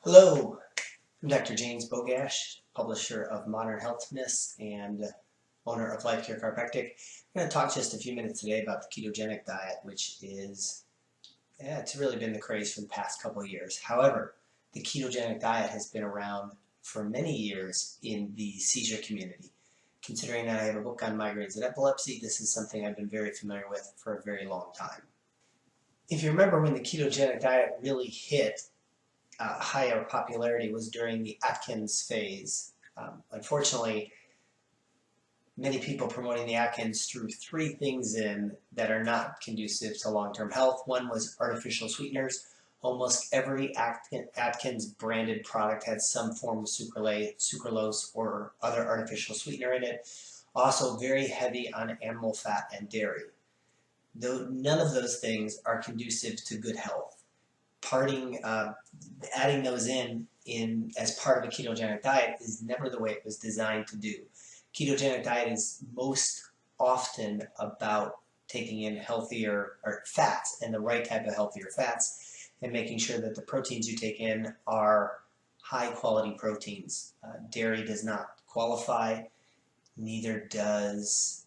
Hello, I'm Dr. James Bogash, publisher of Modern Healthness and owner of Life Care Chiropractic. I'm going to talk just a few minutes today about the ketogenic diet, which it's really been the craze for the past couple of years. However, the ketogenic diet has been around for many years in the seizure community. Considering that I have a book on migraines and epilepsy, this is something I've been very familiar with for a very long time. If you remember when the ketogenic diet really hit higher popularity was during the Atkins phase. Unfortunately, many people promoting the Atkins threw three things in that are not conducive to long-term health. One was artificial sweeteners. Almost every Atkins branded product had some form of sucralose, or other artificial sweetener in it. Also very heavy on animal fat and dairy. Though none of those things are conducive to good health. Adding those in as part of a ketogenic diet is never the way it was designed to do. Ketogenic diet is most often about taking in healthier fats and the right type of healthier fats, and making sure that the proteins you take in are high quality proteins. Dairy does not qualify, neither does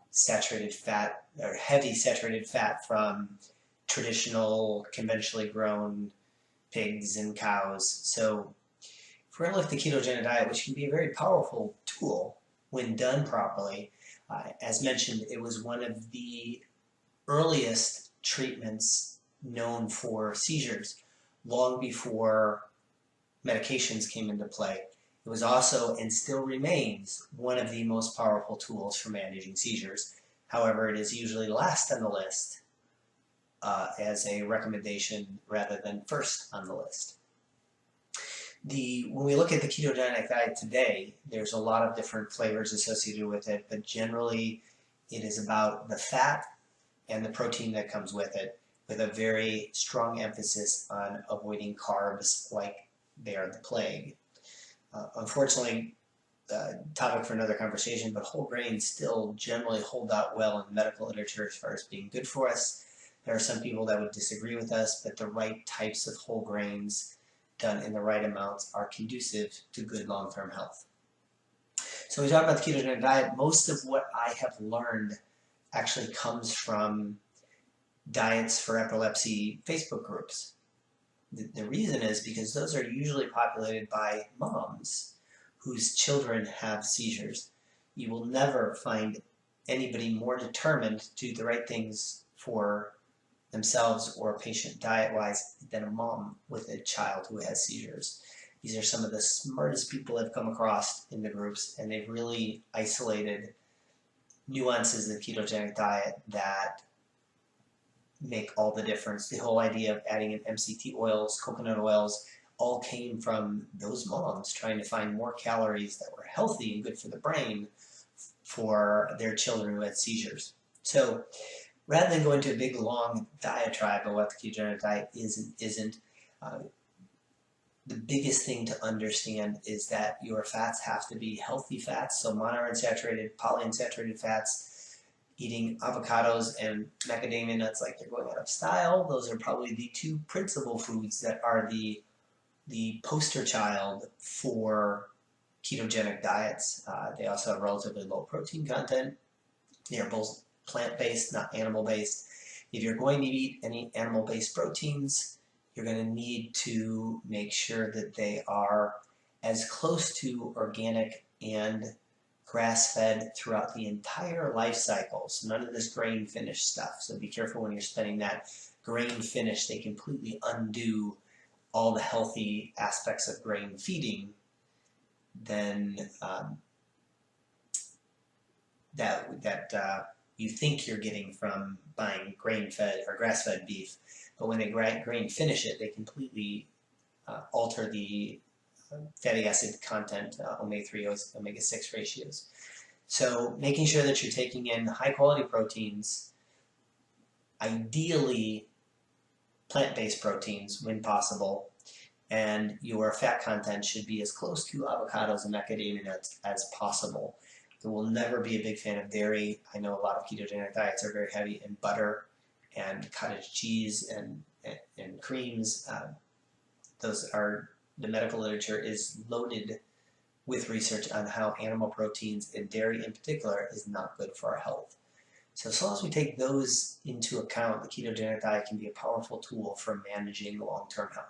saturated fat or heavy saturated fat from traditional, conventionally grown pigs and cows. So if we're going to look at the ketogenic diet, which can be a very powerful tool when done properly, as mentioned, it was one of the earliest treatments known for seizures, long before medications came into play. It was also, and still remains, one of the most powerful tools for managing seizures. However, it is usually last on the list as a recommendation rather than first on the list. When we look at the ketogenic diet today, there's a lot of different flavors associated with it, but generally it is about the fat and the protein that comes with it, with a very strong emphasis on avoiding carbs like they are the plague. Unfortunately, topic for another conversation, but whole grains still generally hold out well in the medical literature as far as being good for us. There are some people that would disagree with us, but the right types of whole grains done in the right amounts are conducive to good long-term health. So when we talk about the ketogenic diet, most of what I have learned actually comes from diets for epilepsy Facebook groups. The reason is because those are usually populated by moms whose children have seizures. You will never find anybody more determined to do the right things for themselves or a patient diet-wise than a mom with a child who has seizures. These are some of the smartest people I've come across in the groups, and they've really isolated nuances of the ketogenic diet that make all the difference. The whole idea of adding in MCT oils, coconut oils, all came from those moms trying to find more calories that were healthy and good for the brain for their children who had seizures. So rather than go into a big long diatribe of what the ketogenic diet isn't, the biggest thing to understand is that your fats have to be healthy fats, so monounsaturated, polyunsaturated fats. Eating avocados and macadamia nuts like they're going out of style, those are probably the two principal foods that are the poster child for ketogenic diets. They also have relatively low protein content. They are both plant-based, not animal-based. If you're going to eat any animal-based proteins, you're going to need to make sure that they are as close to organic and grass-fed throughout the entire life cycle. So none of this grain-finished stuff. So be careful when you're spending that grain finish. They completely undo all the healthy aspects of grain feeding. Then you think you're getting from buying grain-fed or grass-fed beef, but when they grain finish it, they completely alter the fatty acid content, omega-3, omega-6 ratios. So making sure that you're taking in high-quality proteins, ideally plant-based proteins when possible, and your fat content should be as close to avocados and macadamia nuts as possible. I will never be a big fan of dairy. I know a lot of ketogenic diets are very heavy in butter and cottage cheese and creams. the medical literature is loaded with research on how animal proteins, and dairy in particular, is not good for our health. So as long as we take those into account, the ketogenic diet can be a powerful tool for managing long-term health.